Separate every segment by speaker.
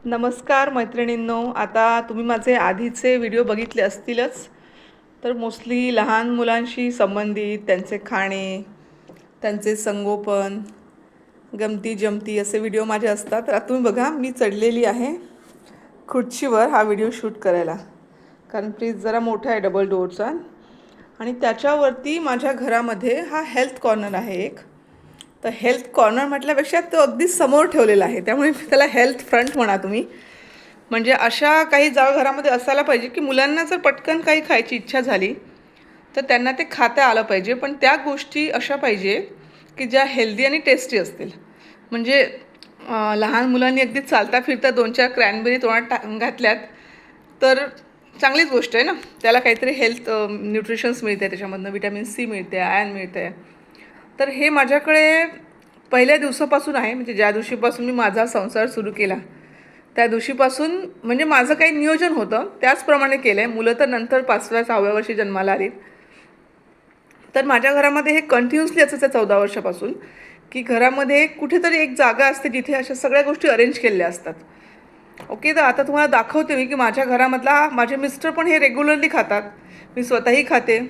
Speaker 1: नमस्कार मैत्रिणींनो. आता तुम्ही माझे आधीचे व्हिडिओ बघितले असतीलच. तर मोस्टली लहान मुलांशी संबंधित त्यांचे खाणे, त्यांचे संगोपन, गमती जमती असे व्हिडिओ माझे असतात. तर आता तुम्ही बघा, मी चढलेली आहे खुर्चीवर हा व्हिडिओ शूट करायला, कारण फ्रीज जरा मोठा आहे डबल डोअरचा. आणि त्याच्यावरती माझ्या घरामध्ये हा हेल्थ कॉर्नर आहे एक. तर हेल्थ कॉर्नर म्हटल्यापेक्षा तो अगदी समोर ठेवलेला आहे, त्यामुळे मी त्याला हेल्थ फ्रंट म्हणा तुम्ही. म्हणजे अशा काही जागा घरामध्ये असायला पाहिजे की मुलांना जर पटकन काही खायची इच्छा झाली तर त्यांना ते खाता आलं पाहिजे, पण त्या गोष्टी अशा पाहिजे की ज्या हेल्दी आणि टेस्टी असतील. म्हणजे लहान मुलांनी अगदी चालता फिरता 2-4 क्रॅनबेरी तोंडात घातल्यात तर चांगलीच गोष्ट आहे ना. त्याला काहीतरी हेल्थ न्यूट्रिशन्स मिळते, त्याच्यामधनं विटॅमिन सी मिळते, आयर्न मिळते. तर हे माझ्याकडे पहिल्या दिवसापासून आहे. म्हणजे ज्या दिवशीपासून मी माझा संसार सुरू केला त्या दिवशीपासून, म्हणजे माझं काही नियोजन होतं त्याचप्रमाणे केलं आहे. मुलं तर नंतर 5व्या-6व्या वर्षी जन्माला आली. तर माझ्या घरामध्ये हे कंटिन्युअसली असंच आहे 14 वर्षापासून, की घरामध्ये कुठेतरी एक जागा असते जिथे अशा सगळ्या गोष्टी अरेंज केलेल्या असतात. ओके, तर आता तुम्हाला दाखवते मी की माझ्या घरामधला माझे मिस्टर पण हे रेग्युलरली खातात, मी स्वतःही खाते.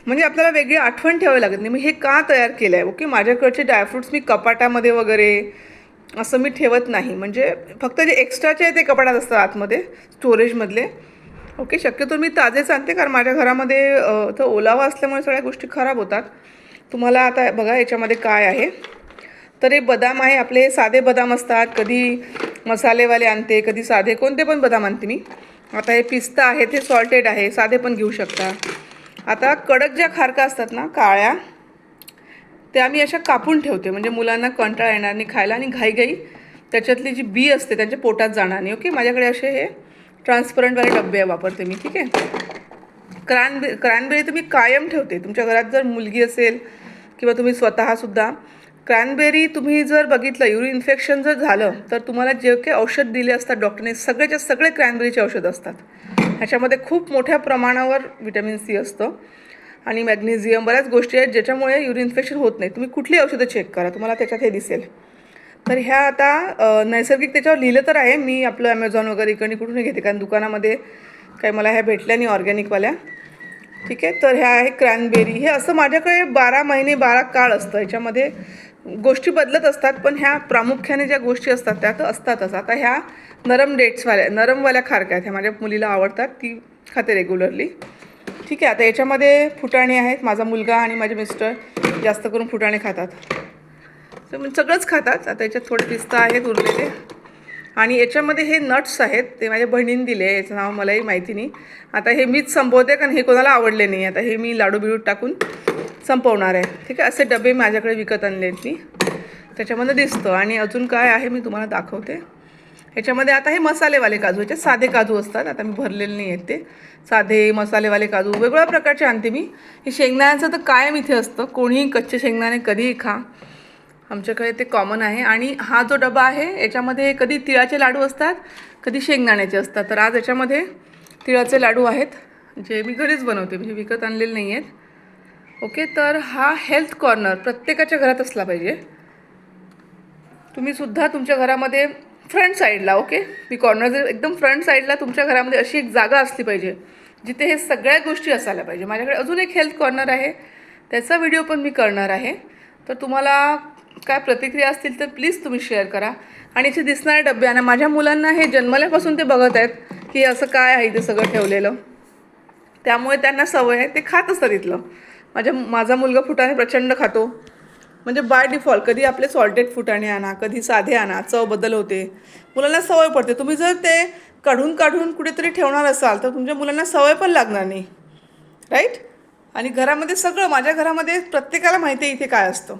Speaker 1: म्हणजे आपल्याला वेगळी आठवण ठेवावी लागत नाही. मी हे का तयार केलं आहे, ओके. माझ्याकडचे ड्रायफ्रूट्स मी कपाटामध्ये वगैरे असं मी ठेवत नाही. म्हणजे फक्त जे एक्स्ट्राचे आहे ते कपाटात असतात आतमध्ये, स्टोरेजमधले. ओके, शक्यतो मी ताजेच आणते, कारण माझ्या घरामध्ये तर ओलावा असल्यामुळे सगळ्या गोष्टी खराब होतात. तुम्हाला आता बघा याच्यामध्ये काय आहे. तर हे बदाम आहे, आपले साधे बदाम असतात, कधी मसालेवाले आणते, कधी साधे, कोणते पण बदाम आणते मी. आता हे पिस्ता आहे, ते सॉल्टेड आहे, साधे पण घेऊ शकता. आता कडक ज्या खारका असतात ना काळ्या, त्या मी अशा कापून ठेवते, म्हणजे मुलांना कंटाळा येणार नाही खायला आणि घाईघाई त्याच्यातली जी बी असते त्यांच्या पोटात जाणार नाही. ओके, माझ्याकडे असे हे ट्रान्सपरंटवाले डबे वापरते मी. ठीक आहे. क्रॅनबेरी तर मी कायम ठेवते. तुमच्या घरात जर मुलगी असेल किंवा तुम्ही स्वतःसुद्धा, क्रॅनबेरी तुम्ही जर बघितलं, युरिन इन्फेक्शन जर झालं तर तुम्हाला जे काही औषध दिले असतात डॉक्टरने, सगळेच्या सगळे क्रॅनबेरीचे औषध असतात. ह्याच्यामध्ये खूप मोठ्या प्रमाणावर विटॅमिन सी असतं आणि मॅग्नेशियम, बऱ्याच गोष्टी आहेत ज्याच्यामुळे युरिन इन्फेक्शन होत नाही. तुम्ही कुठली औषधं चेक करा, तुम्हाला त्याच्यात हे दिसेल. तर ह्या आता नैसर्गिक त्याच्यावर लिहिलं तर आहे. मी आपलं ॲमेझॉन वगैरे इकडे कुठून घेते, कारण दुकानामध्ये काही मला ह्या भेटल्या नाही ऑर्गॅनिकवाल्या. ठीक आहे. तर ह्या आहे क्रॅनबेरी. हे असं माझ्याकडे 12 महिने 12 काळ असतं. ह्याच्यामध्ये गोष्टी बदलत असतात, पण ह्या प्रामुख्याने ज्या गोष्टी असतात त्या तर असतातच. आता ह्या नरमवाल्या खारक्या आहेत, ह्या माझ्या मुलीला आवडतात, ती खाते रेग्युलरली. ठीक आहे. आता याच्यामध्ये फुटाणे आहेत. माझा मुलगा आणि माझे मिस्टर जास्त करून फुटाणे खातात, तर सगळंच खातात. आता याच्यात थोडे पिस्ता आहेत उरलेले, आणि याच्यामध्ये हे नट्स आहेत, ते माझ्या बहिणीने दिले, याचं नाव मलाही माहिती नाही. आता हे मीच संपवते, कारण हे कोणाला आवडले नाही. आता हे मी लाडू बिडू टाकून संपवणार आहे. ठीक आहे. असे डबे माझ्याकडे विकत आणले आहेत मी, त्याच्यामध्ये दिसतं. आणि अजून काय आहे मी तुम्हाला दाखवते. ह्याच्यामध्ये आता हे मसालेवाले काजू, ह्याच्यात साधे काजू असतात, आता मी भरलेले नाही आहेत ते. साधे मसालेवाले काजू वेगवेगळ्या प्रकारचे आणते मी. हे शेंगदाण्याचं तर कायम इथे असतं, कोणीही कच्चे शेंगदाणे कधीही खा, आमच्याकडे ते कॉमन आहे. आणि हा जो डबा आहे याच्यामध्ये कधी तिळाचे लाडू असतात, कधी शेंगदाण्याचे असतात. तर आज याच्यामध्ये तिळाचे लाडू आहेत, जे मी घरीच बनवते, म्हणजे विकत आणलेले नाही आहेत. ओके, तर हा हेल्थ कॉर्नर प्रत्येकाच्या घरात असला पाहिजे. तुम्हीसुद्धा तुमच्या घरामध्ये फ्रंट साईडला, ओके, मी कॉर्नर जर एकदम फ्रंट साईडला तुमच्या घरामध्ये अशी एक जागा असली पाहिजे जिथे हे सगळ्या गोष्टी असायला पाहिजे. माझ्याकडे अजून एक हेल्थ कॉर्नर आहे, त्याचा व्हिडिओ पण मी करणार आहे. तर तुम्हाला काय प्रतिक्रिया असतील तर प्लीज तुम्ही शेअर करा. आणि इथे दिसणारे डबे आणा. माझ्या मुलांना हे जन्मल्यापासून ते बघत आहेत की असं काय आहे ते सगळं ठेवलेलं, त्यामुळे त्यांना सवय आहे, ते खात असतात इथलं. माझा मुलगा फुटाणे प्रचंड खातो, म्हणजे बाय डिफॉल्ट. कधी आपले सॉल्टेड फुटाणे आणा, कधी साधे आणा, चव बदल होते, मुलांना सवय पडते. तुम्ही जर ते काढून काढून कुठेतरी ठेवणार असाल तर तुमच्या मुलांना सवय पण लागणार नाही, राईट. आणि घरामध्ये सगळं, माझ्या घरामध्ये प्रत्येकाला माहिती आहे इथे काय असतं.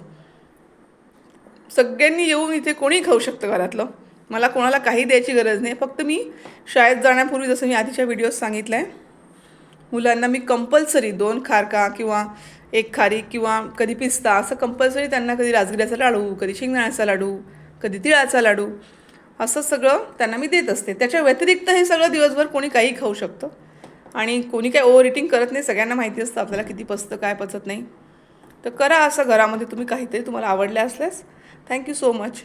Speaker 1: सगळ्यांनी येऊन इथे कोणी खाऊ शकतं घरातलं, मला कोणाला काही द्यायची गरज नाही. फक्त मी शाळेत जाण्यापूर्वी, जसं मी आधीच्या व्हिडिओत सांगितलं आहे, मुलांना मी कंपल्सरी 2 खारका किंवा 1 खारीक किंवा कधी पिस्ता असं कंपल्सरी त्यांना, कधी राजगिऱ्याचा लाडू, कधी शेंगदाण्याचा लाडू, कधी तिळाचा लाडू, असं सगळं त्यांना मी देत असते. त्याच्या व्यतिरिक्त हे सगळं दिवसभर कोणी काही खाऊ शकतं आणि कोणी काही ओव्हर इटिंग करत नाही. सगळ्यांना माहिती असतं आपल्याला किती पचतं काय पचत नाही. तर करा असं घरामध्ये तुम्ही काहीतरी, तुम्हाला आवडले असल्यास. Thank you so much.